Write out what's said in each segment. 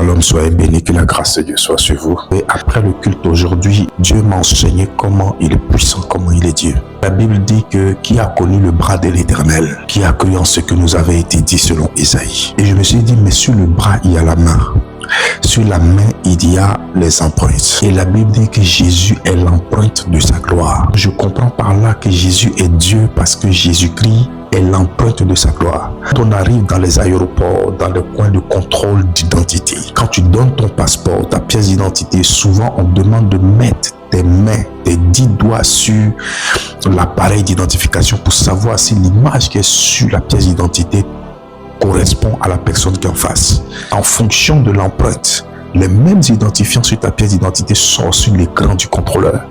L'homme soit béni, que la grâce de Dieu soit sur vous. Et après le culte aujourd'hui, Dieu m'a enseigné comment il est puissant, comment il est Dieu. La Bible dit que qui a connu le bras de l'Éternel, qui a cru en ce que nous avait été dit selon Isaïe. Et je me suis dit, mais sur le bras, il y a la main. Sur la main, il y a les empreintes. Et la Bible dit que Jésus est l'empreinte de sa gloire. Je comprends par là que Jésus est Dieu parce que Jésus-Christ est l'empreinte de sa gloire. Quand on arrive dans les aéroports, dans les coins de contrôle d'identité, quand tu donnes ton passeport, ta pièce d'identité, souvent on demande de mettre tes mains, tes 10 doigts sur l'appareil d'identification pour savoir si l'image qui est sur la pièce d'identité correspond à la personne qui est en face. En fonction de l'empreinte, les mêmes identifiants sur ta pièce d'identité sont sur l'écran du contrôleur.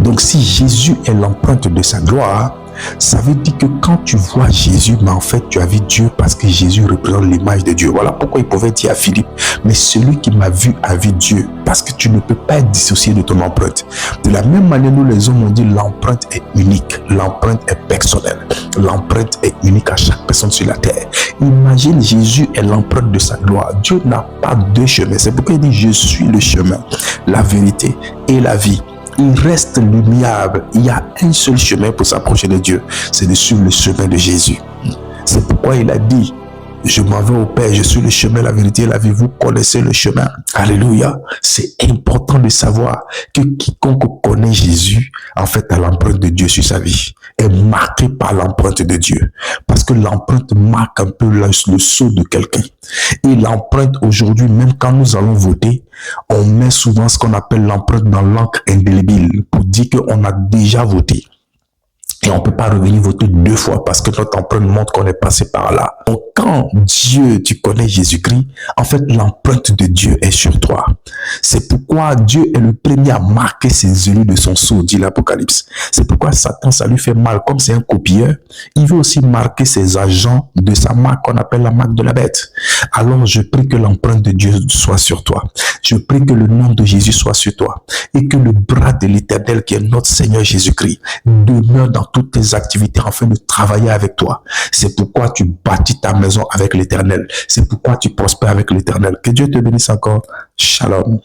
Donc si Jésus est l'empreinte de sa gloire, ça veut dire que quand tu vois Jésus, mais en fait tu as vu Dieu parce que Jésus représente l'image de Dieu. Voilà pourquoi il pouvait dire à Philippe, mais celui qui m'a vu a vu Dieu, parce que tu ne peux pas être dissocié de ton empreinte. De la même manière, nous les hommes on dit l'empreinte est unique, l'empreinte est personnelle, l'empreinte est unique à chaque personne sur la terre. Imagine, Jésus est l'empreinte de sa gloire. Dieu n'a pas deux chemins. C'est pourquoi il dit je suis le chemin, la vérité et la vie. Il reste luminable. Il y a un seul chemin pour s'approcher de Dieu. C'est de suivre le chemin de Jésus. C'est pourquoi il a dit, je m'en vais au Père, je suis le chemin, la vérité et la vie. Vous connaissez le chemin. Alléluia. C'est important de savoir que quiconque connaît Jésus, en fait, a l'empreinte de Dieu sur sa vie, est marqué par l'empreinte de Dieu. Parce que l'empreinte marque un peu le sceau de quelqu'un. Et l'empreinte aujourd'hui, même quand nous allons voter, on met souvent ce qu'on appelle l'empreinte dans l'encre indélébile pour dire qu'on a déjà voté. Et on ne peut pas revenir voter 2 fois parce que notre empreinte montre qu'on est passé par là. Donc quand Dieu, tu connais Jésus-Christ, en fait l'empreinte de Dieu est sur toi. C'est pourquoi Dieu est le premier à marquer ses élus de son sceau, dit l'Apocalypse. C'est pourquoi Satan, ça lui fait mal. Comme c'est un copieur, il veut aussi marquer ses agents de sa marque qu'on appelle la marque de la bête. Alors je prie que l'empreinte de Dieu soit sur toi. Je prie que le nom de Jésus soit sur toi. Et que le bras de l'Éternel qui est notre Seigneur Jésus-Christ demeure dans toutes tes activités afin de travailler avec toi. C'est pourquoi tu bâtis ta maison avec l'Éternel. C'est pourquoi tu prospères avec l'Éternel. Que Dieu te bénisse encore. Shalom.